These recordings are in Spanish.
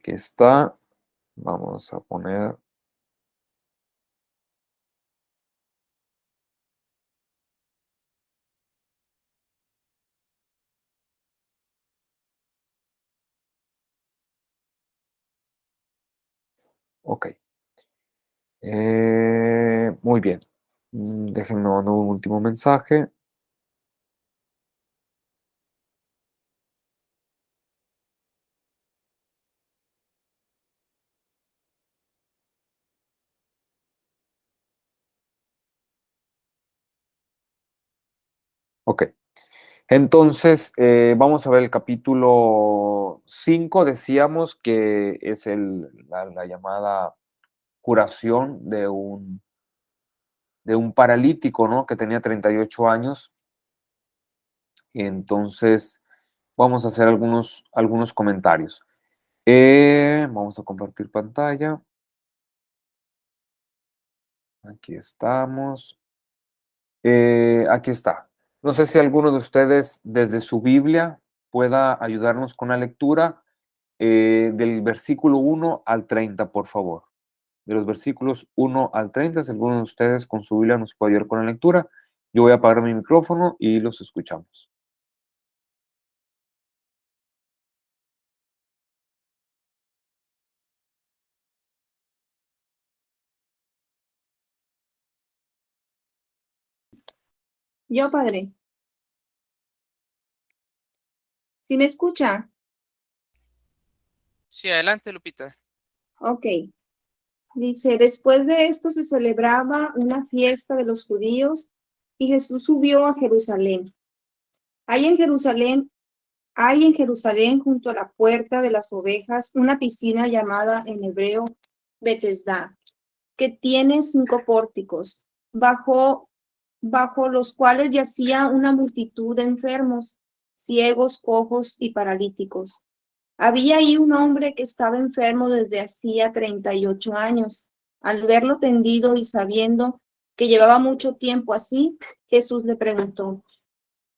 Aquí está. Vamos a poner. Ok. Muy bien. Déjenme mandar un último mensaje. Ok. Entonces, vamos a ver el capítulo 5. Decíamos que es la llamada curación de un paralítico, ¿no? Que tenía 38 años. Entonces, vamos a hacer algunos comentarios. Vamos a compartir pantalla. Aquí estamos. Aquí está. No sé si alguno de ustedes desde su Biblia pueda ayudarnos con la lectura del versículo 1 al 30, por favor. De los versículos 1 al 30, si alguno de ustedes con su Biblia nos puede ayudar con la lectura, yo voy a apagar mi micrófono y los escuchamos. Yo, padre. ¿Sí me escucha? Sí, adelante, Lupita. Ok. Dice, después de esto se celebraba una fiesta de los judíos y Jesús subió a Jerusalén. Hay en Jerusalén, junto a la puerta de las ovejas una piscina llamada en hebreo Betesda, que tiene 5 pórticos, bajo los cuales yacía una multitud de enfermos, ciegos, cojos y paralíticos. Había ahí un hombre que estaba enfermo desde hacía 38 años. Al verlo tendido y sabiendo que llevaba mucho tiempo así, Jesús le preguntó,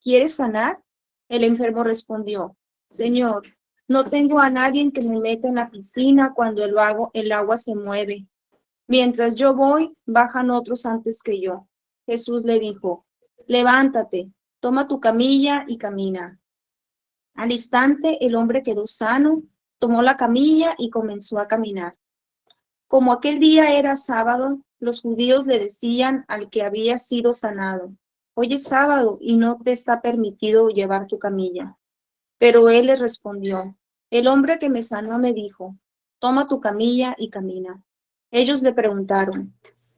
¿quieres sanar? El enfermo respondió, Señor, no tengo a nadie que me meta en la piscina cuando el agua se mueve. Mientras yo voy, bajan otros antes que yo. Jesús le dijo, levántate, toma tu camilla y camina. Al instante el hombre quedó sano, tomó la camilla y comenzó a caminar. Como aquel día era sábado, los judíos le decían al que había sido sanado, hoy es sábado y no te está permitido llevar tu camilla. Pero él les respondió, el hombre que me sanó me dijo, toma tu camilla y camina. Ellos le preguntaron,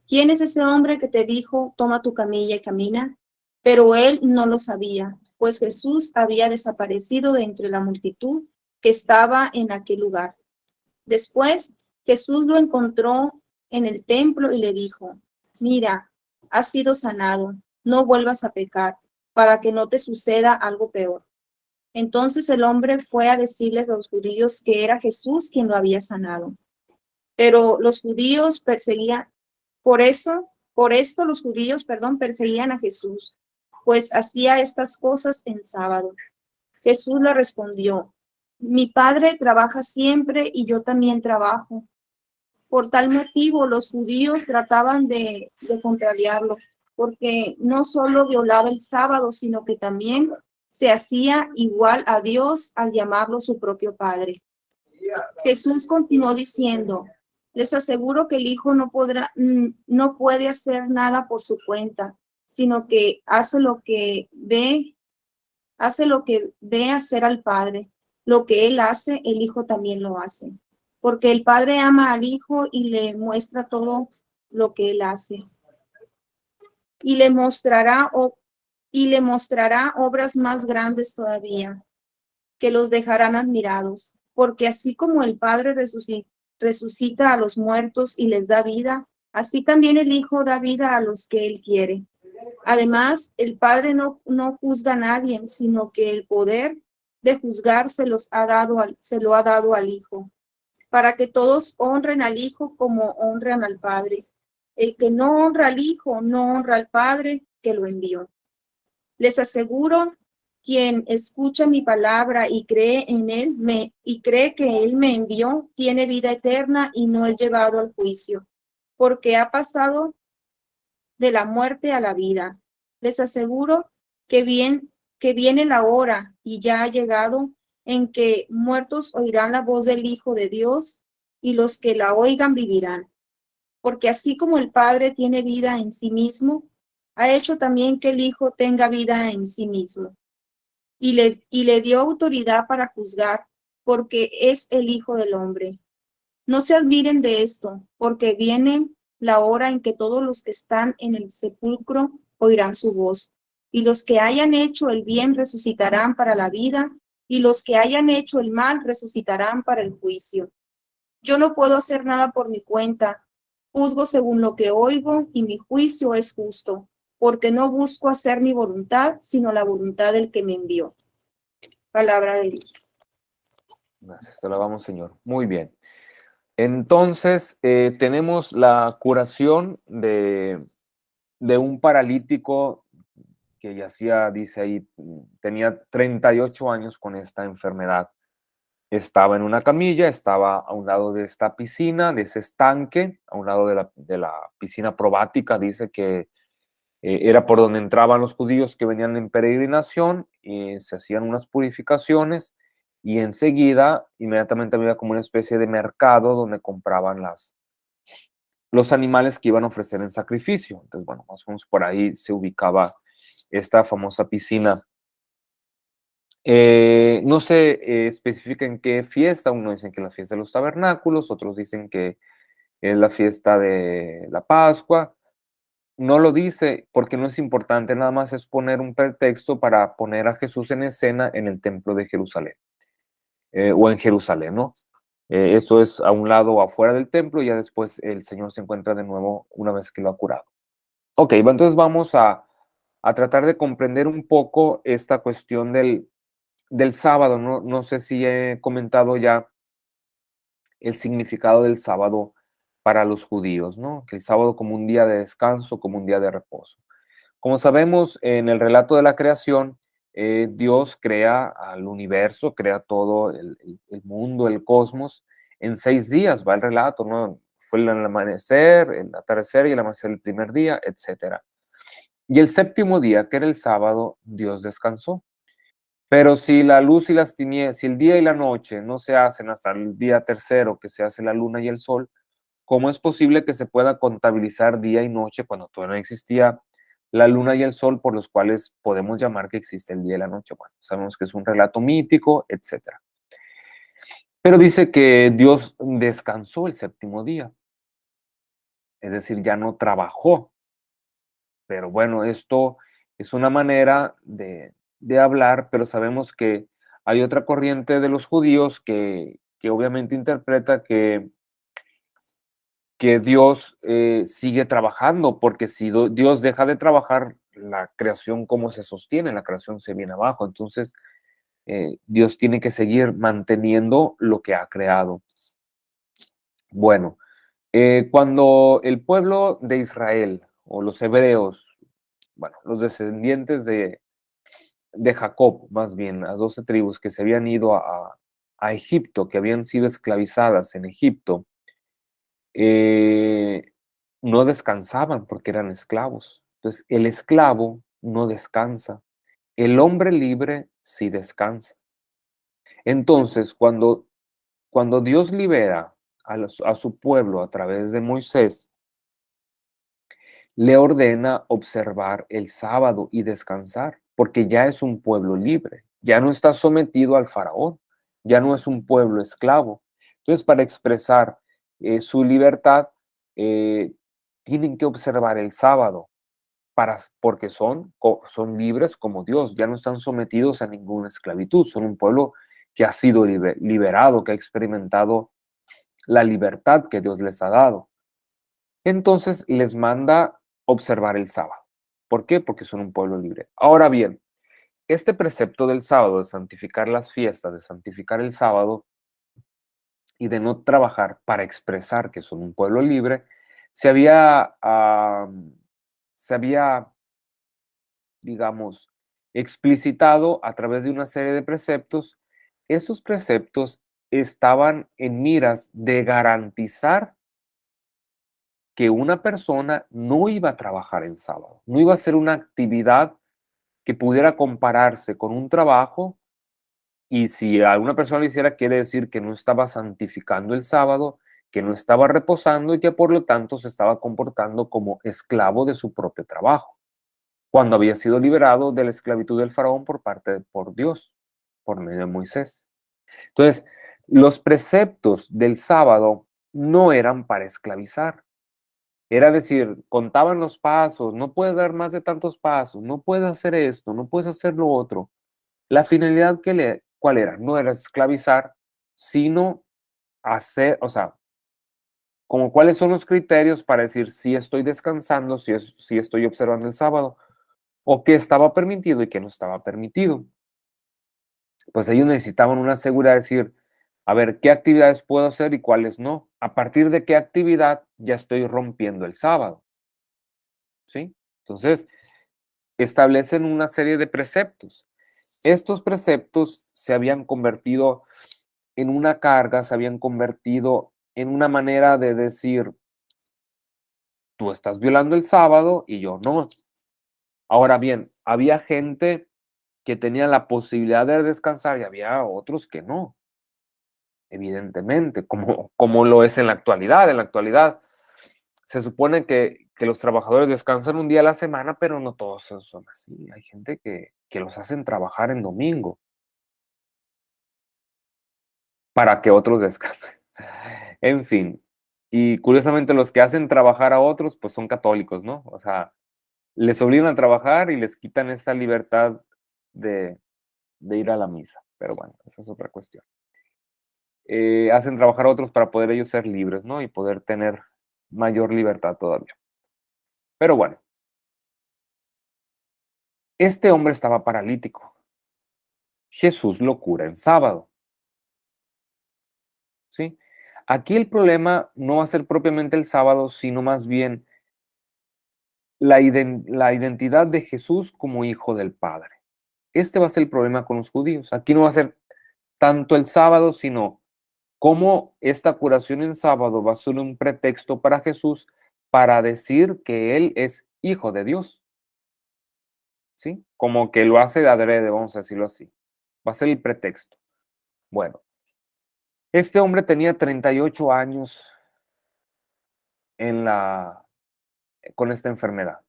¿quién es ese hombre que te dijo, toma tu camilla y camina? Pero él no lo sabía, pues Jesús había desaparecido de entre la multitud que estaba en aquel lugar. Después, Jesús lo encontró en el templo y le dijo, mira, has sido sanado, no vuelvas a pecar, para que no te suceda algo peor. Entonces el hombre fue a decirles a los judíos que era Jesús quien lo había sanado. Pero los judíos perseguían, por esto los judíos, perseguían a Jesús, pues hacía estas cosas en sábado. Jesús le respondió, mi padre trabaja siempre y yo también trabajo. Por tal motivo los judíos trataban de contrariarlo, porque no solo violaba el sábado, sino que también se hacía igual a Dios al llamarlo su propio Padre. Jesús continuó diciendo, les aseguro que el Hijo no puede hacer nada por su cuenta, sino que hace lo que ve hacer al Padre. Lo que Él hace, el Hijo también lo hace. Porque el Padre ama al Hijo y le muestra todo lo que Él hace. Y le mostrará obras más grandes todavía, que los dejarán admirados. Porque así como el Padre resucita a los muertos y les da vida, así también el Hijo da vida a los que Él quiere. Además, el Padre no juzga a nadie, sino que el poder de juzgar se lo ha dado al Hijo, para que todos honren al Hijo como honran al Padre. El que no honra al Hijo, no honra al Padre que lo envió. Les aseguro Quien escucha mi palabra y cree en él, y cree que él me envió, tiene vida eterna y no es llevado al juicio, porque ha pasado de la muerte a la vida. Les aseguro que viene la hora y ya ha llegado en que muertos oirán la voz del Hijo de Dios y los que la oigan vivirán. Porque así como el Padre tiene vida en sí mismo, ha hecho también que el Hijo tenga vida en sí mismo. Y le dio autoridad para juzgar, porque es el Hijo del Hombre. No se admiren de esto, porque viene la hora en que todos los que están en el sepulcro oirán su voz, y los que hayan hecho el bien resucitarán para la vida, y los que hayan hecho el mal resucitarán para el juicio. Yo no puedo hacer nada por mi cuenta, juzgo según lo que oigo, y mi juicio es justo, porque no busco hacer mi voluntad, sino la voluntad del que me envió. Palabra de Dios. Gracias, te alabamos, Señor. Muy bien. Entonces, tenemos la curación de un paralítico que yacía, dice ahí, tenía 38 años con esta enfermedad. Estaba en una camilla, estaba a un lado de esta piscina, de ese estanque, a un lado de la piscina probática, dice que era por donde entraban los judíos que venían en peregrinación y se hacían unas purificaciones y enseguida, inmediatamente había como una especie de mercado donde compraban los animales que iban a ofrecer en sacrificio. Entonces, bueno, más o menos por ahí se ubicaba esta famosa piscina. No se especifica en qué fiesta, unos dicen que es la fiesta de los tabernáculos, otros dicen que es la fiesta de la Pascua. No lo dice porque no es importante, nada más es poner un pretexto para poner a Jesús en escena en el templo de Jerusalén, o en Jerusalén, ¿no? Esto es a un lado o afuera del templo y ya después el Señor se encuentra de nuevo una vez que lo ha curado. Ok, entonces vamos a tratar de comprender un poco esta cuestión del sábado. No, no sé si he comentado ya el significado del sábado para los judíos, ¿no? Que el sábado como un día de descanso, como un día de reposo. Como sabemos, en el relato de la creación, Dios crea al universo, crea todo el mundo, el cosmos, en 6 días va el relato, ¿no? Fue el amanecer, el atardecer y el amanecer del primer día, etcétera. Y el séptimo día, que era el sábado, Dios descansó. Pero si la luz y las tinieblas, si el día y la noche no se hacen hasta el día tercero, que se hace la luna y el sol, ¿cómo es posible que se pueda contabilizar día y noche cuando todavía no existía la luna y el sol por los cuales podemos llamar que existe el día y la noche? Bueno, sabemos que es un relato mítico, etcétera. Pero dice que Dios descansó el séptimo día, es decir, ya no trabajó. Pero bueno, esto es una manera de hablar, pero sabemos que hay otra corriente de los judíos que obviamente interpreta que Dios sigue trabajando, porque si Dios deja de trabajar, la creación, ¿cómo se sostiene? La creación se viene abajo. Entonces, Dios tiene que seguir manteniendo lo que ha creado. Bueno, cuando el pueblo de Israel o los hebreos, bueno, los descendientes de Jacob, más bien, las 12 tribus que se habían ido a Egipto, que habían sido esclavizadas en Egipto, eh, no descansaban porque eran esclavos. Entonces, el esclavo no descansa. El hombre libre sí descansa. Entonces, cuando Dios libera a su pueblo a través de Moisés, le ordena observar el sábado y descansar, porque ya es un pueblo libre, ya no está sometido al faraón, ya no es un pueblo esclavo. Entonces, para expresar su libertad, eh, tienen que observar el sábado, porque son libres como Dios, ya no están sometidos a ninguna esclavitud, son un pueblo que ha sido liberado, que ha experimentado la libertad que Dios les ha dado. Entonces les manda observar el sábado. ¿Por qué? Porque son un pueblo libre. Ahora bien, este precepto del sábado, de santificar las fiestas, de santificar el sábado y de no trabajar para expresar que son un pueblo libre, se había, se había, digamos, explicitado a través de una serie de preceptos. Esos preceptos estaban en miras de garantizar que una persona no iba a trabajar el sábado, no iba a hacer una actividad que pudiera compararse con un trabajo, y si alguna persona lo hiciera, quiere decir que no estaba santificando el sábado, que no estaba reposando y que por lo tanto se estaba comportando como esclavo de su propio trabajo, cuando había sido liberado de la esclavitud del faraón por Dios, por medio de Moisés. Entonces, los preceptos del sábado no eran para esclavizar. Era decir, contaban los pasos, no puedes dar más de tantos pasos, no puedes hacer esto, no puedes hacer lo otro. La finalidad ¿cuál era? No era esclavizar, sino hacer, o sea, como cuáles son los criterios para decir si estoy descansando, si estoy observando el sábado, o qué estaba permitido y qué no estaba permitido. Pues ellos necesitaban una seguridad de decir, a ver, ¿qué actividades puedo hacer y cuáles no? A partir de qué actividad ya estoy rompiendo el sábado, ¿sí? Entonces, establecen una serie de preceptos. Estos preceptos se habían convertido en una carga, se habían convertido en una manera de decir, tú estás violando el sábado y yo no. Ahora bien, había gente que tenía la posibilidad de descansar y había otros que no, evidentemente, como lo es en la actualidad. En la actualidad se supone que los trabajadores descansan un día a la semana, pero no todos son así. Hay gente que los hacen trabajar en domingo para que otros descansen. En fin, y curiosamente los que hacen trabajar a otros, pues son católicos, ¿no? O sea, les obligan a trabajar y les quitan esa libertad de, de ir a la misa. Pero bueno, esa es otra cuestión. Hacen trabajar a otros para poder ellos ser libres, ¿no? Y poder tener mayor libertad todavía. Pero bueno, este hombre estaba paralítico. Jesús lo cura en sábado, ¿sí? Aquí el problema no va a ser propiamente el sábado, sino más bien la identidad de Jesús como hijo del Padre. Este va a ser el problema con los judíos. Aquí no va a ser tanto el sábado, sino cómo esta curación en sábado va a ser un pretexto para Jesús para decir que Él es hijo de Dios, ¿sí? Como que lo hace de adrede, vamos a decirlo así. Va a ser el pretexto. Bueno, este hombre tenía 38 años en con esta enfermedad.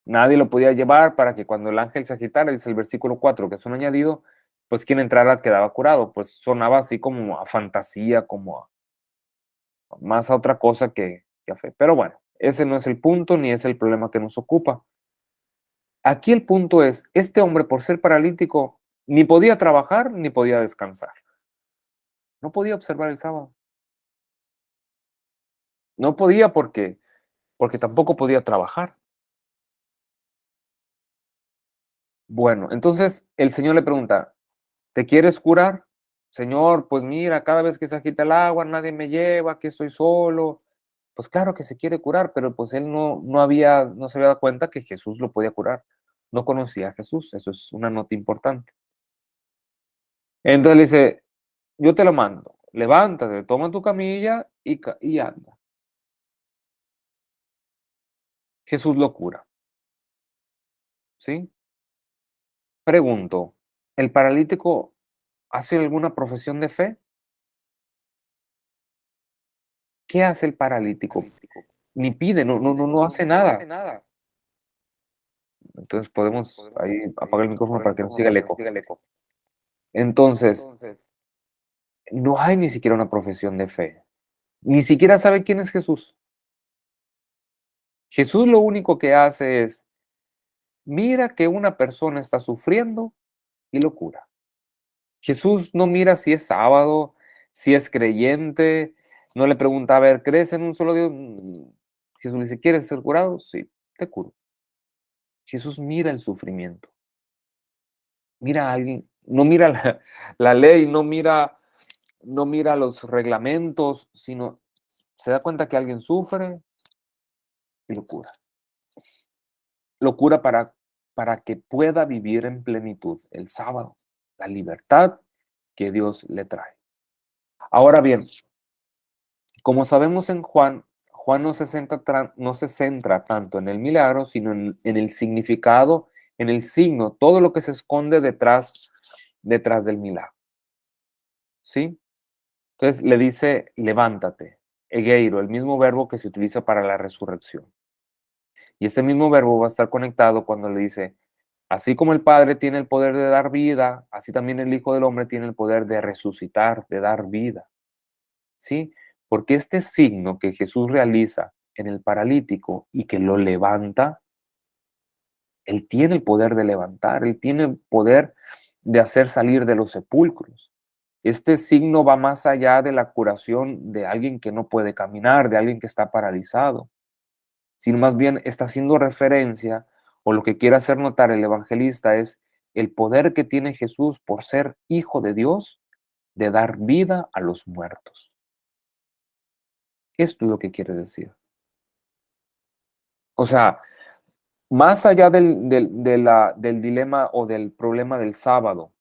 Nadie lo podía llevar para que cuando el ángel se agitara, dice el versículo 4, que es un añadido, pues quien entrara quedaba curado. Pues sonaba así como a fantasía, más a otra cosa que a fe. Pero bueno, ese no es el punto ni es el problema que nos ocupa. Aquí el punto es, este hombre por ser paralítico ni podía trabajar ni podía descansar. No podía observar el sábado. No podía porque tampoco podía trabajar. Bueno, entonces el Señor le pregunta, ¿te quieres curar? Señor, pues mira, cada vez que se agita el agua, nadie me lleva, aquí estoy solo. Pues claro que se quiere curar, pero pues él no se había dado cuenta que Jesús lo podía curar. No conocía a Jesús, eso es una nota importante. Entonces le dice, yo te lo mando, levántate, toma tu camilla y anda. Jesús lo cura, ¿sí? Pregunto, ¿el paralítico hace alguna profesión de fe? ¿Qué hace el paralítico? Ni pide, no hace nada. Entonces podemos ahí apagar el micrófono para que no siga el eco. Entonces, no hay ni siquiera una profesión de fe. Ni siquiera sabe quién es Jesús. Jesús lo único que hace es, mira que una persona está sufriendo y lo cura. Jesús no mira si es sábado, si es creyente, no le pregunta, a ver, ¿crees en un solo Dios? Jesús le dice, ¿quieres ser curado? Sí, te curo. Jesús mira el sufrimiento. Mira a alguien, no mira la ley, no mira los reglamentos, sino se da cuenta que alguien sufre y lo cura. Lo cura para que pueda vivir en plenitud el sábado, la libertad que Dios le trae. Ahora bien, como sabemos en Juan, Juan no se centra tanto en el milagro, sino en el significado, en el signo, todo lo que se esconde detrás del milagro. ¿Sí? Entonces le dice, levántate, egeiro, el mismo verbo que se utiliza para la resurrección. Y este mismo verbo va a estar conectado cuando le dice, así como el Padre tiene el poder de dar vida, así también el Hijo del Hombre tiene el poder de resucitar, de dar vida. ¿Sí? Porque este signo que Jesús realiza en el paralítico y que lo levanta, Él tiene el poder de levantar, Él tiene el poder de hacer salir de los sepulcros. Este signo va más allá de la curación de alguien que no puede caminar, de alguien que está paralizado, sino más bien está haciendo referencia, o lo que quiere hacer notar el evangelista es el poder que tiene Jesús por ser hijo de Dios de dar vida a los muertos. Esto es lo que quiere decir. O sea, más allá del dilema o del problema del sábado,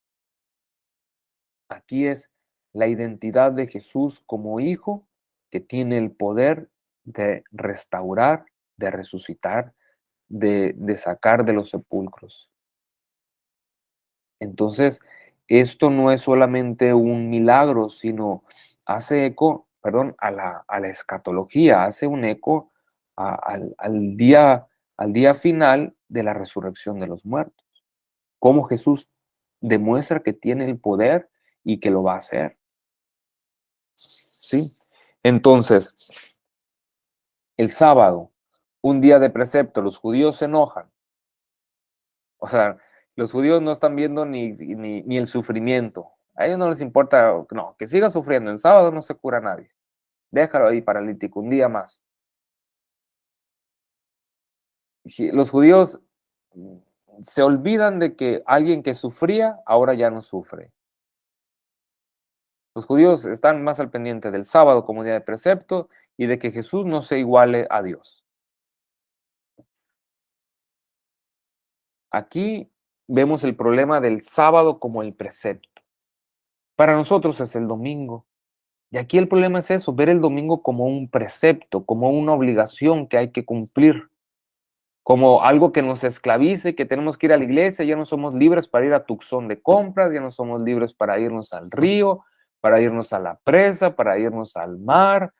aquí es la identidad de Jesús como hijo que tiene el poder de restaurar, de resucitar, de sacar de los sepulcros. Entonces, esto no es solamente un milagro, sino hace eco, perdón, a la escatología, hace un eco al día final de la resurrección de los muertos. Cómo Jesús demuestra que tiene el poder y que lo va a hacer. ¿Sí? Entonces, el sábado, un día de precepto, los judíos se enojan. O sea, los judíos no están viendo ni el sufrimiento. A ellos no les importa, no, que siga sufriendo. El sábado no se cura nadie. Déjalo ahí paralítico, un día más. Los judíos se olvidan de que alguien que sufría ahora ya no sufre. Los judíos están más al pendiente del sábado como día de precepto y de que Jesús no se iguale a Dios. Aquí vemos el problema del sábado como el precepto. Para nosotros es el domingo. Y aquí el problema es eso, ver el domingo como un precepto, como una obligación que hay que cumplir, como algo que nos esclavice, que tenemos que ir a la iglesia, ya no somos libres para ir a Tucson de compras, ya no somos libres para irnos al río, para irnos a la presa, para irnos al mar.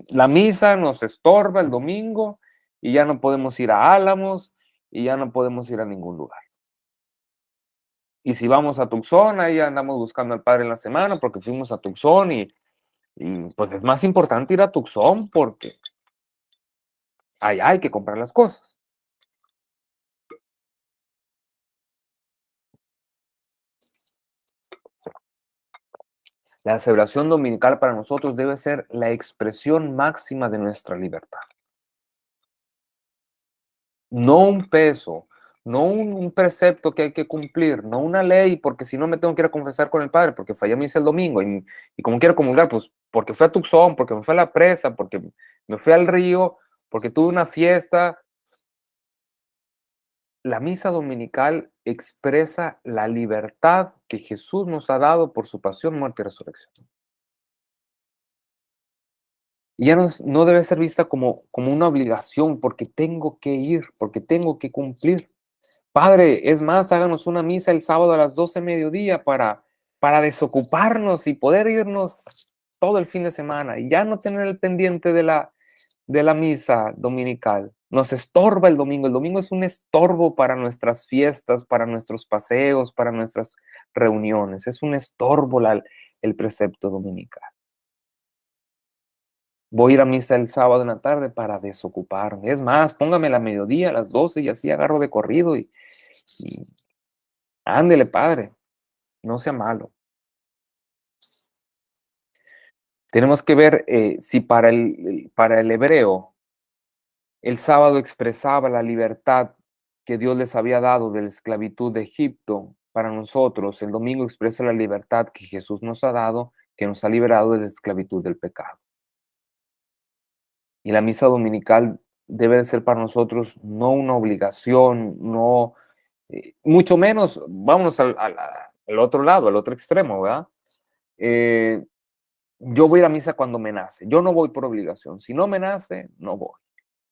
La misa nos estorba el domingo y ya no podemos ir a Álamos y ya no podemos ir a ningún lugar. Y si vamos a Tucson, ahí andamos buscando al Padre en la semana porque fuimos a Tucson y pues es más importante ir a Tucson porque allá hay que comprar las cosas. La celebración dominical para nosotros debe ser la expresión máxima de nuestra libertad. No un peso, no un precepto que hay que cumplir, no una ley, porque si no me tengo que ir a confesar con el Padre, porque fallé a misa el domingo, y como quiero comulgar, pues porque fui a Tucson, porque me fui a la presa, porque me fui al río, porque tuve una fiesta. La misa dominical expresa la libertad que Jesús nos ha dado por su pasión, muerte y resurrección. Y ya no debe ser vista como una obligación, porque tengo que ir, porque tengo que cumplir. Padre, es más, háganos una misa el sábado a las 12 mediodía para desocuparnos y poder irnos todo el fin de semana y ya no tener el pendiente de la misa dominical. Nos estorba el domingo. El domingo es un estorbo para nuestras fiestas, para nuestros paseos, para nuestras reuniones. Es un estorbo el precepto dominical. Voy a ir a misa el sábado en la tarde para desocuparme. Es más, póngame la mediodía a las 12 y así agarro de corrido y ándele, Padre, no sea malo. Tenemos que ver si para el hebreo el sábado expresaba la libertad que Dios les había dado de la esclavitud de Egipto. Para nosotros, el domingo expresa la libertad que Jesús nos ha dado, que nos ha liberado de la esclavitud del pecado. Y la misa dominical debe de ser para nosotros no una obligación, no, mucho menos, vámonos al otro lado, al otro extremo, ¿verdad? Yo voy a ir a misa cuando me nace, yo no voy por obligación, si no me nace, no voy,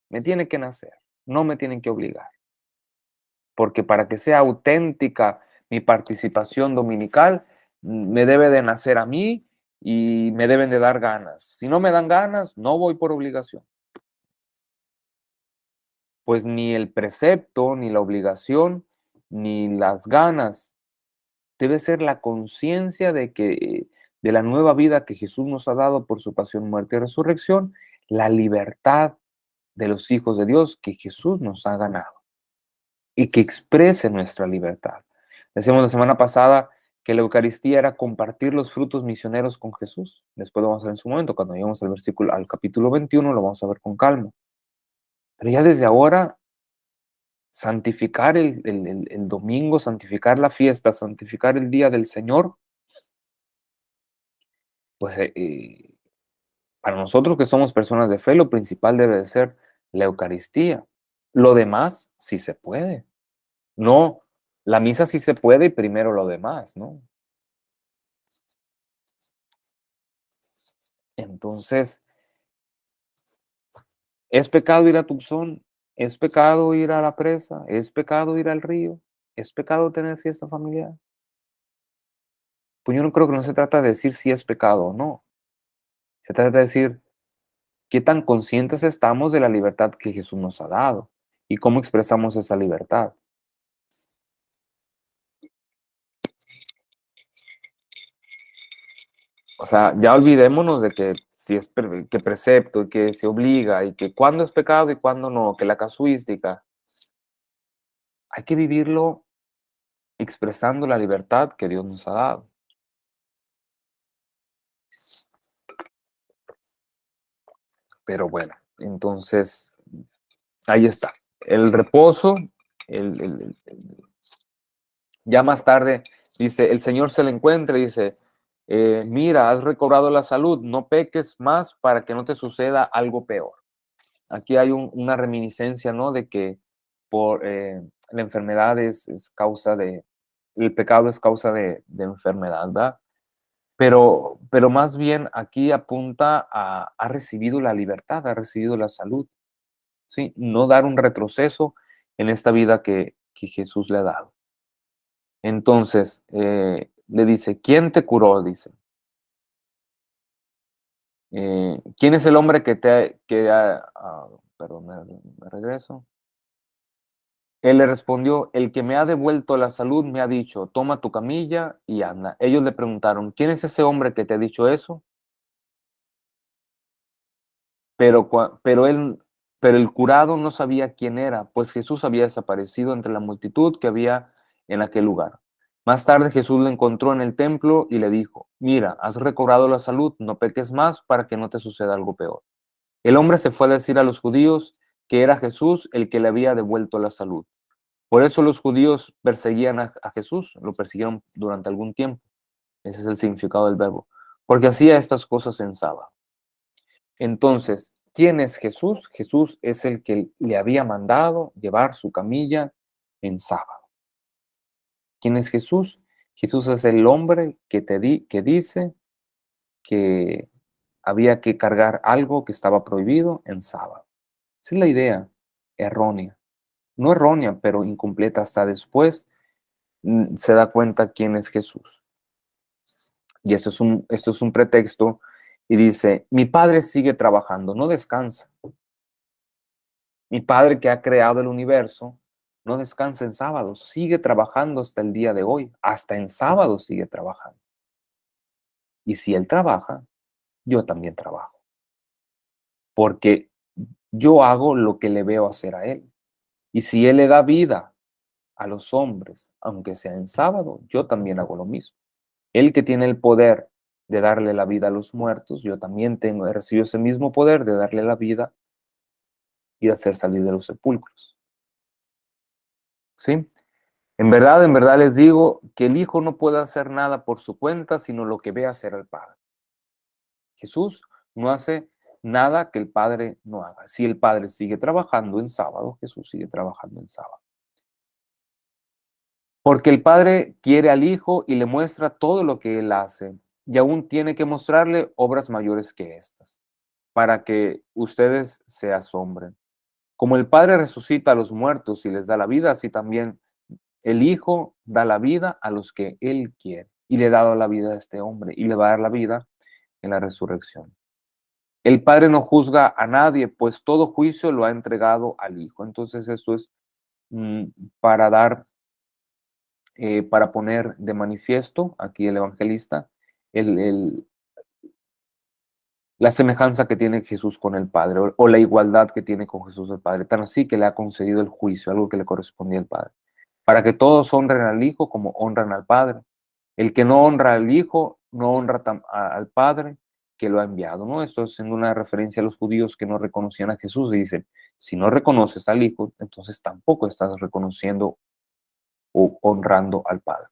me tiene que nacer, no me tienen que obligar, porque para que sea auténtica mi participación dominical, me debe de nacer a mí y me deben de dar ganas. Si no me dan ganas, no voy por obligación. Pues ni el precepto, ni la obligación, ni las ganas. Debe ser la conciencia de la nueva vida que Jesús nos ha dado por su pasión, muerte y resurrección, la libertad de los hijos de Dios que Jesús nos ha ganado y que exprese nuestra libertad. Decíamos la semana pasada que la Eucaristía era compartir los frutos misioneros con Jesús. Después lo vamos a ver en su momento, cuando lleguemos al capítulo 21, lo vamos a ver con calma. Pero ya desde ahora, santificar el domingo, santificar la fiesta, santificar el día del Señor, pues para nosotros que somos personas de fe, lo principal debe de ser la Eucaristía. Lo demás sí se puede. No, la misa sí se puede y primero lo demás, ¿no? Entonces, ¿es pecado ir a Tucson? ¿Es pecado ir a la presa? ¿Es pecado ir al río? ¿Es pecado tener fiesta familiar? Pues yo no creo que no se trata de decir si es pecado o no. Se trata de decir qué tan conscientes estamos de la libertad que Jesús nos ha dado y cómo expresamos esa libertad. O sea, ya olvidémonos de que si es que precepto y que se obliga y que cuándo es pecado y cuándo no, que la casuística. Hay que vivirlo expresando la libertad que Dios nos ha dado. Pero bueno, entonces ahí está. El reposo, ya más tarde dice, el Señor se le encuentra y dice, mira, has recobrado la salud, no peques más para que no te suceda algo peor. Aquí hay una reminiscencia, ¿no? De que por la enfermedad es causa el pecado es causa de enfermedad, ¿verdad? Pero más bien aquí apunta ha recibido la libertad, ha recibido la salud, ¿sí? No dar un retroceso en esta vida que Jesús le ha dado. Entonces, le dice, ¿quién te curó? Dice. ¿Quién es el hombre perdón, me regreso. Él le respondió, el que me ha devuelto la salud me ha dicho, toma tu camilla y anda. Ellos le preguntaron, ¿quién es ese hombre que te ha dicho eso? Pero el curado no sabía quién era, pues Jesús había desaparecido entre la multitud que había en aquel lugar. Más tarde Jesús lo encontró en el templo y le dijo, mira, has recobrado la salud, no peques más para que no te suceda algo peor. El hombre se fue a decir a los judíos que era Jesús el que le había devuelto la salud. Por eso los judíos perseguían a Jesús, lo persiguieron durante algún tiempo. Ese es el significado del verbo. Porque hacía estas cosas en sábado. Entonces, ¿quién es Jesús? Jesús es el que le había mandado llevar su camilla en sábado. ¿Quién es Jesús? Jesús es el hombre que dice que había que cargar algo que estaba prohibido en sábado. Esa es la idea errónea. No errónea, pero incompleta. Hasta después se da cuenta quién es Jesús. Y esto es un pretexto y dice, mi padre sigue trabajando, no descansa. Mi padre que ha creado el universo no descansa en sábado, sigue trabajando hasta el día de hoy, hasta en sábado sigue trabajando. Y si él trabaja, yo también trabajo, porque yo hago lo que le veo hacer a él. Y si él le da vida a los hombres, aunque sea en sábado, yo también hago lo mismo. Él que tiene el poder de darle la vida a los muertos, yo también he recibido ese mismo poder de darle la vida y de hacer salir de los sepulcros. ¿Sí? En verdad les digo que el Hijo no puede hacer nada por su cuenta, sino lo que ve hacer al Padre. Jesús no hace nada que el Padre no haga. Si el Padre sigue trabajando en sábado, Jesús sigue trabajando en sábado. Porque el Padre quiere al Hijo y le muestra todo lo que Él hace, y aún tiene que mostrarle obras mayores que estas, para que ustedes se asombren. Como el Padre resucita a los muertos y les da la vida, así también el Hijo da la vida a los que Él quiere. Y le ha dado la vida a este hombre, y le va a dar la vida en la resurrección. El Padre no juzga a nadie, pues todo juicio lo ha entregado al Hijo. Entonces esto es mm, para dar, para poner de manifiesto aquí el evangelista el, el- la semejanza que tiene Jesús con el Padre o la igualdad que tiene con Jesús el Padre, tan así que le ha concedido el juicio, algo que le correspondía al Padre, para que todos honren al Hijo como honran al Padre. El que no honra al Hijo, no honra al Padre que lo ha enviado, ¿no? Esto es en una referencia a los judíos que no reconocían a Jesús y dicen, si no reconoces al Hijo, entonces tampoco estás reconociendo o honrando al Padre.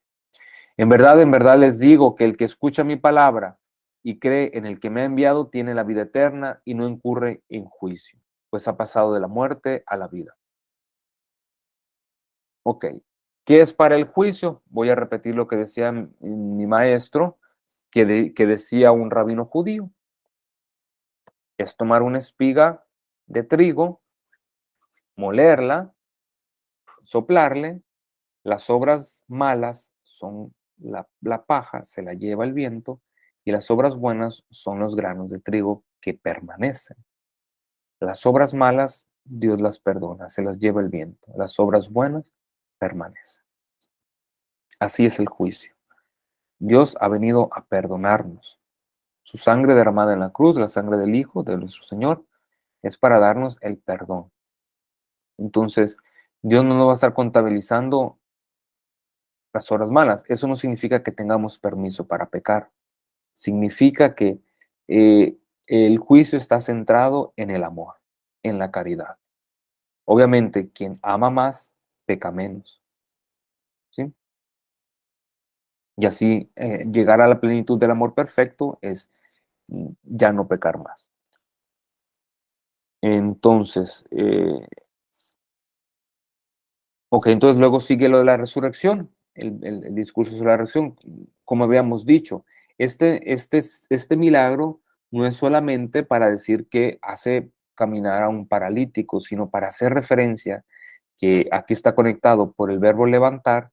En verdad les digo que el que escucha mi palabra y cree en el que me ha enviado tiene la vida eterna y no incurre en juicio, pues ha pasado de la muerte a la vida. Ok, ¿qué es para el juicio? Voy a repetir lo que decía mi maestro, que decía un rabino judío. Es tomar una espiga de trigo, molerla, soplarle, las obras malas son la paja, se la lleva el viento, y las obras buenas son los granos de trigo que permanecen. Las obras malas, Dios las perdona, se las lleva el viento. Las obras buenas permanecen. Así es el juicio. Dios ha venido a perdonarnos. Su sangre derramada en la cruz, la sangre del Hijo, de nuestro Señor, es para darnos el perdón. Entonces, Dios no nos va a estar contabilizando las horas malas. Eso no significa que tengamos permiso para pecar. Significa que eh, el juicio está centrado en el amor, en la caridad. Obviamente, quien ama más, peca menos. ¿Sí? Y así llegar a la plenitud del amor perfecto es ya no pecar más. Entonces, ok, entonces luego sigue lo de la resurrección, el discurso sobre la resurrección. Como habíamos dicho, este milagro no es solamente para decir que hace caminar a un paralítico, sino para hacer referencia que aquí está conectado por el verbo levantar,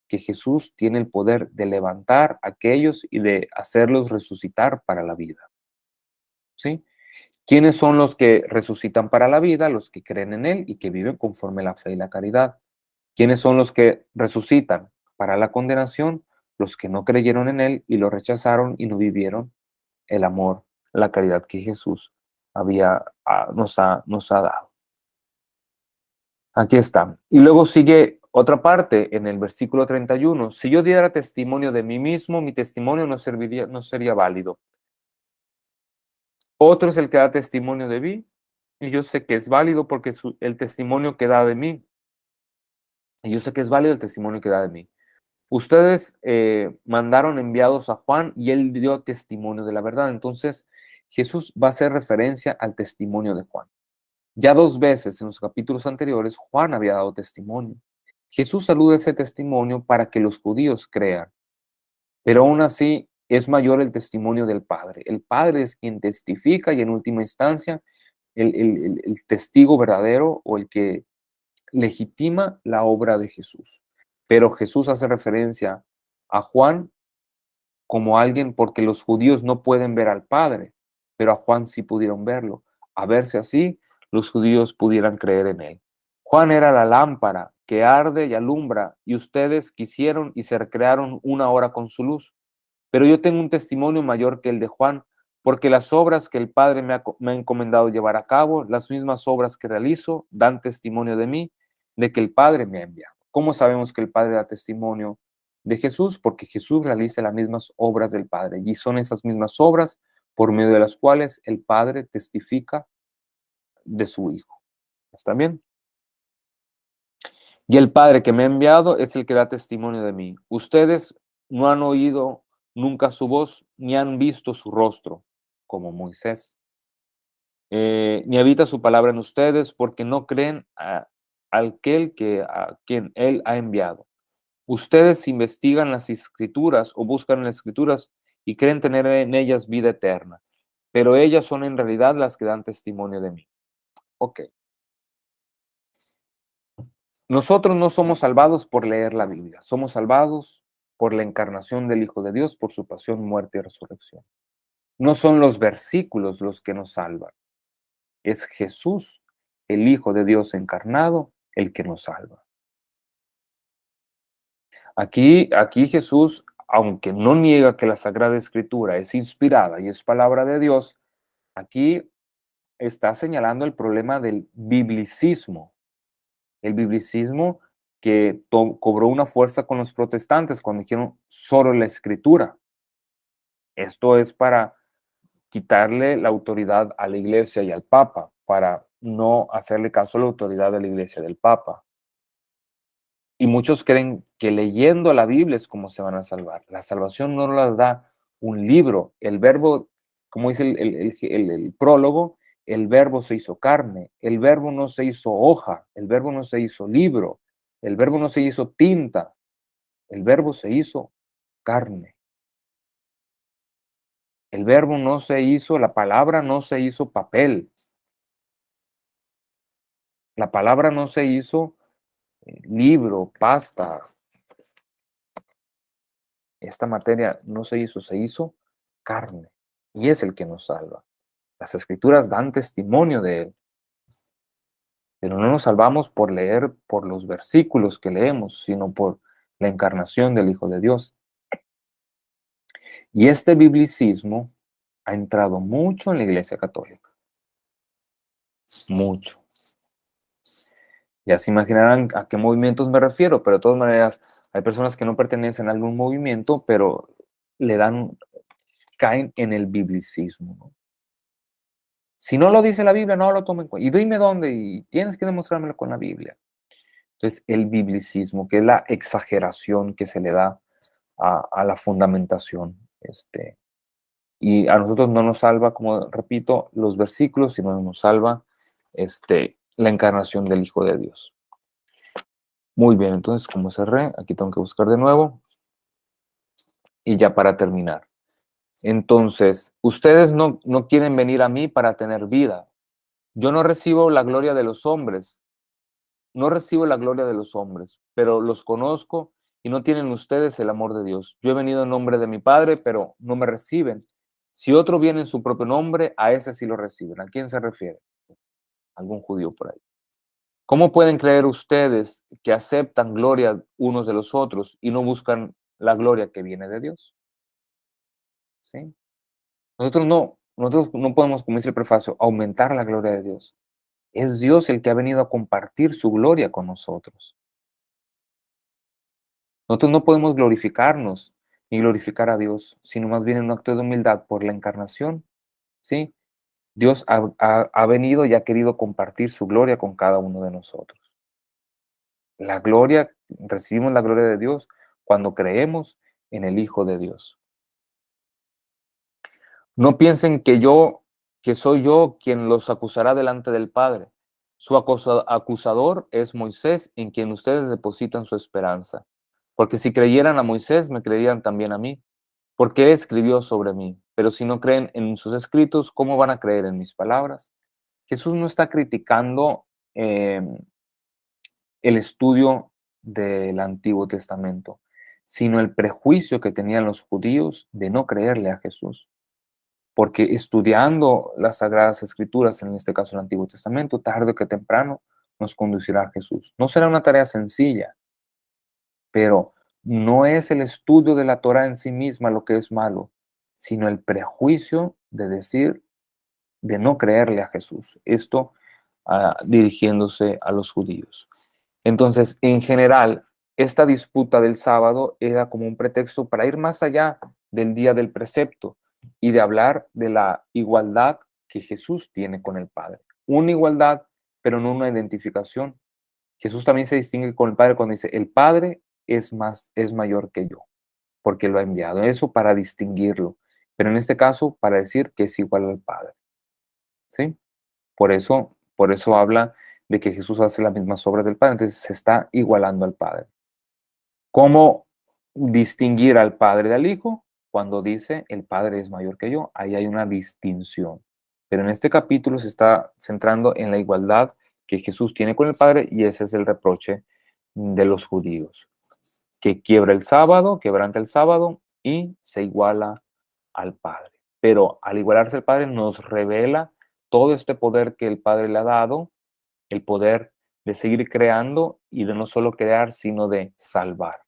que Jesús tiene el poder de levantar a aquellos y de hacerlos resucitar para la vida. ¿Sí? ¿Quiénes son los que resucitan para la vida? Los que creen en Él y que viven conforme la fe y la caridad. ¿Quiénes son los que resucitan para la condenación? Los que no creyeron en Él y lo rechazaron y no vivieron el amor, la caridad que Jesús nos ha dado. Aquí está. Y luego sigue otra parte en el versículo 31. Si yo diera testimonio de mí mismo, mi testimonio no sería válido. Otro es el que da testimonio de mí, y yo sé que es válido porque el testimonio que da de mí, y yo sé que es válido el testimonio que da de mí. Ustedes mandaron enviados a Juan y él dio testimonio de la verdad. Entonces, Jesús va a hacer referencia al testimonio de Juan. Ya dos veces en los capítulos anteriores, Juan había dado testimonio. Jesús saluda ese testimonio para que los judíos crean, pero aún así es mayor el testimonio del Padre. El Padre es quien testifica y en última instancia el testigo verdadero o el que legitima la obra de Jesús. Pero Jesús hace referencia a Juan como alguien porque los judíos no pueden ver al Padre, pero a Juan sí pudieron verlo. A verse así, los judíos pudieran creer en él. Juan era la lámpara que arde y alumbra, y ustedes quisieron y se recrearon una hora con su luz. Pero yo tengo un testimonio mayor que el de Juan, porque las obras que el Padre me ha encomendado llevar a cabo, las mismas obras que realizo, dan testimonio de mí, de que el Padre me ha enviado. ¿Cómo sabemos que el Padre da testimonio de Jesús? Porque Jesús realiza las mismas obras del Padre, y son esas mismas obras por medio de las cuales el Padre testifica de su Hijo. ¿Está bien? Y el Padre que me ha enviado es el que da testimonio de mí. Ustedes no han oído nunca su voz, ni han visto su rostro, como Moisés. ni habita su palabra en ustedes, porque no creen a quien Él ha enviado. Ustedes investigan las escrituras o buscan las escrituras y creen tener en ellas vida eterna, pero ellas son en realidad las que dan testimonio de mí. Ok. Nosotros no somos salvados por leer la Biblia, somos salvados por la encarnación del Hijo de Dios, por su pasión, muerte y resurrección. No son los versículos los que nos salvan, es Jesús, el Hijo de Dios encarnado, el que nos salva. Aquí Jesús, aunque no niega que la Sagrada Escritura es inspirada y es palabra de Dios, aquí está señalando el problema del biblicismo. El biblicismo que cobró una fuerza con los protestantes cuando dijeron solo la Escritura. Esto es para quitarle la autoridad a la Iglesia y al Papa, para no hacerle caso a la autoridad de la Iglesia y del Papa. Y muchos creen que leyendo la Biblia es como se van a salvar. La salvación no la da un libro. El verbo, como dice el prólogo, el verbo se hizo carne. El verbo no se hizo hoja. El verbo no se hizo libro. El verbo no se hizo tinta. El verbo se hizo carne. El verbo no se hizo, la palabra no se hizo papel. La palabra no se hizo libro, pasta. Esta materia no se hizo carne. Y es el que nos salva. Las escrituras dan testimonio de él. Pero no nos salvamos por leer por los versículos que leemos, sino por la encarnación del Hijo de Dios. Y este biblicismo ha entrado mucho en la Iglesia Católica. Mucho. Ya se imaginarán a qué movimientos me refiero, pero de todas maneras hay personas que no pertenecen a algún movimiento, pero caen en el biblicismo, ¿no? Si no lo dice la Biblia, no lo tomen en cuenta. Y dime dónde, y tienes que demostrármelo con la Biblia. Entonces, el biblicismo, que es la exageración que se le da a la fundamentación. Y a nosotros no nos salva, como repito, los versículos, sino nos salva la encarnación del Hijo de Dios. Muy bien, entonces, como cerré, aquí tengo que buscar de nuevo. Y ya para terminar. Entonces, ustedes no quieren venir a mí para tener vida. Yo no recibo la gloria de los hombres. No recibo la gloria de los hombres, pero los conozco y no tienen ustedes el amor de Dios. Yo he venido en nombre de mi Padre, pero no me reciben. Si otro viene en su propio nombre, a ese sí lo reciben. ¿A quién se refiere? Algún judío por ahí. ¿Cómo pueden creer ustedes que aceptan gloria unos de los otros y no buscan la gloria que viene de Dios? ¿Sí? Nosotros no podemos, como dice el prefacio, aumentar la gloria de Dios. Es Dios el que ha venido a compartir su gloria con nosotros. Nosotros no podemos glorificarnos ni glorificar a Dios, sino más bien en un acto de humildad por la encarnación, ¿sí? Dios ha venido y ha querido compartir su gloria con cada uno de nosotros. La gloria, recibimos la gloria de Dios cuando creemos en el Hijo de Dios. No piensen que soy yo quien los acusará delante del Padre. Su acusador es Moisés, en quien ustedes depositan su esperanza. Porque si creyeran a Moisés, me creerían también a mí, porque él escribió sobre mí. Pero si no creen en sus escritos, ¿cómo van a creer en mis palabras? Jesús no está criticando el estudio del Antiguo Testamento, sino el prejuicio que tenían los judíos de no creerle a Jesús. Porque estudiando las Sagradas Escrituras, en este caso el Antiguo Testamento, tarde que temprano nos conducirá a Jesús. No será una tarea sencilla, pero no es el estudio de la Torah en sí misma lo que es malo, sino el prejuicio de decir, de no creerle a Jesús. Esto dirigiéndose a los judíos. Entonces, en general, esta disputa del sábado era como un pretexto para ir más allá del día del precepto y de hablar de la igualdad que Jesús tiene con el Padre. Una igualdad, pero no una identificación. Jesús también se distingue con el Padre cuando dice, el Padre es mayor que yo, porque lo ha enviado. Eso para distinguirlo, pero en este caso para decir que es igual al Padre. ¿Sí? Por eso habla de que Jesús hace las mismas obras del Padre, entonces se está igualando al Padre. ¿Cómo distinguir al Padre del Hijo? Cuando dice el Padre es mayor que yo, ahí hay una distinción. Pero en este capítulo se está centrando en la igualdad que Jesús tiene con el Padre y ese es el reproche de los judíos, que quiebra el sábado, quebranta el sábado y se iguala al Padre. Pero al igualarse al Padre nos revela todo este poder que el Padre le ha dado, el poder de seguir creando y de no solo crear, sino de salvar.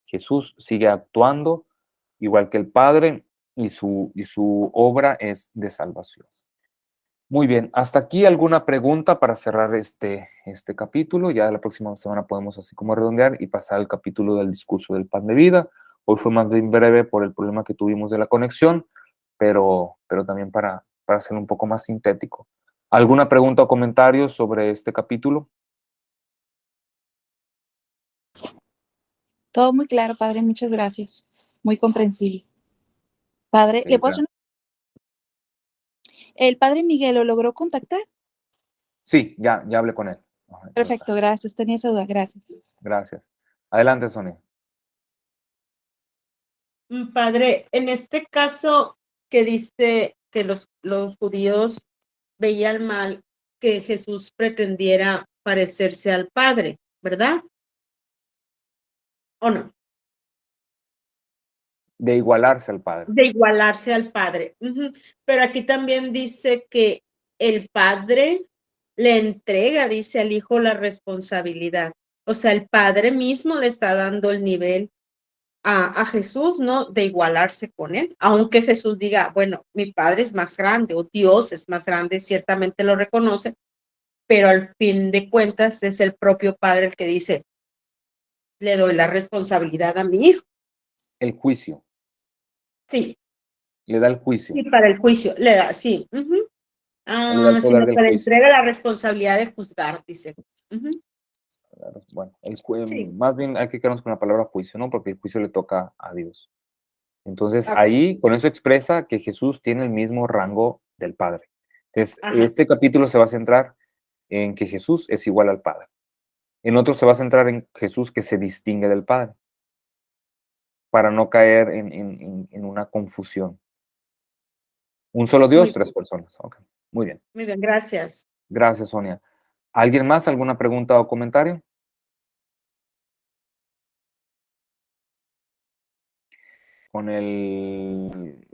Jesús sigue actuando igual que el Padre y su obra es de salvación. Muy bien, hasta aquí alguna pregunta para cerrar este capítulo. Ya la próxima semana podemos así como redondear y pasar al capítulo del discurso del pan de vida. Hoy fue más bien breve por el problema que tuvimos de la conexión, pero también para hacerlo un poco más sintético. ¿Alguna pregunta o comentario sobre este capítulo? Todo muy claro, padre, muchas gracias. Muy comprensible. Padre, ¿le puedo hacer ¿El padre Miguel lo logró contactar? Sí, ya hablé con él. Ajá, Perfecto, gracias. Tenía esa duda, gracias. gracias. Adelante, Sonia. Padre, en este caso que dice que los judíos veían mal que Jesús pretendiera parecerse al Padre, ¿verdad? ¿O no? De igualarse al Padre. De igualarse al Padre. Pero aquí también dice que el Padre le entrega, dice al Hijo, la responsabilidad. O sea, el Padre mismo le está dando el nivel a Jesús, ¿no? De igualarse con él. Aunque Jesús diga, bueno, mi Padre es más grande o Dios es más grande, ciertamente lo reconoce, pero al fin de cuentas es el propio Padre el que dice, le doy la responsabilidad a mi hijo. El juicio. Sí. Le da el juicio. Sí, para el juicio, le da, sí. Le da el poder Sino del que le juicio. entrega la responsabilidad de juzgar, dice. Bueno, Sí. más bien hay que quedarnos con la palabra juicio, ¿no? Porque el juicio le toca a Dios. Entonces, Okay. ahí, con eso expresa que Jesús tiene el mismo rango del Padre. Entonces, Ajá. este capítulo se va a centrar en que Jesús es igual al Padre. En otro se va a centrar en Jesús que se distingue del Padre, para no caer en una confusión. Un solo Dios, tres personas. Okay. Muy bien. Muy bien, gracias. Gracias, Sonia. ¿Alguien más? ¿Alguna pregunta o comentario? Con el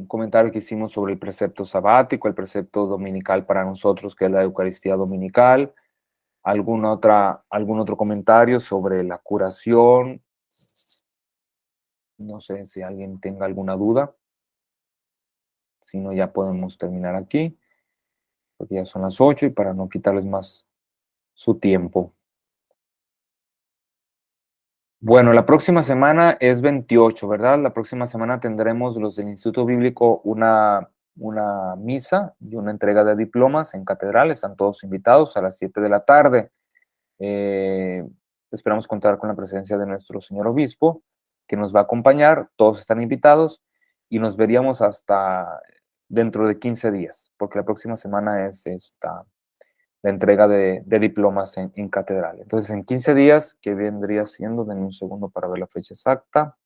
comentario que hicimos sobre el precepto sabático, el precepto dominical para nosotros, que es la Eucaristía dominical. ¿Algún otro comentario sobre la curación? No sé si alguien tenga alguna duda. Si no, ya podemos terminar aquí, porque ya son las 8 y para no quitarles más su tiempo. Bueno, la próxima semana es 28, ¿verdad? La próxima semana tendremos los del Instituto Bíblico una misa y una entrega de diplomas en catedral. Están todos invitados a las 7 de la tarde. Esperamos contar con la presencia de nuestro señor obispo, que nos va a acompañar. Todos están invitados y nos veríamos hasta dentro de 15 días, porque la próxima semana es la entrega de diplomas en catedral. Entonces, en 15 días, que vendría siendo, denme un segundo para ver la fecha exacta,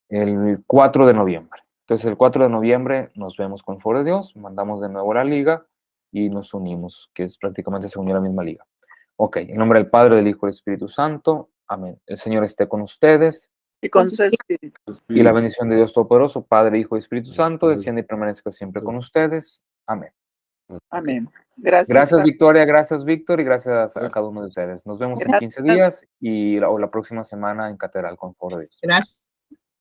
el 4 de noviembre. Entonces, el 4 de noviembre nos vemos con el Foro de Dios, mandamos de nuevo a la liga y nos unimos, que es prácticamente se unió a la misma liga. Ok, en nombre del Padre, del Hijo y del Espíritu Santo. Amén. El Señor esté con ustedes. Y con su espíritu. Y la bendición de Dios Todopoderoso, Padre, Hijo y Espíritu Santo, descienda y permanezca siempre con ustedes. Amén. Amén. Gracias. Gracias, Victoria. Gracias, Víctor. Y gracias a cada uno de ustedes. Nos vemos en 15 días y la próxima semana en Catedral con Foro de Dios. Gracias.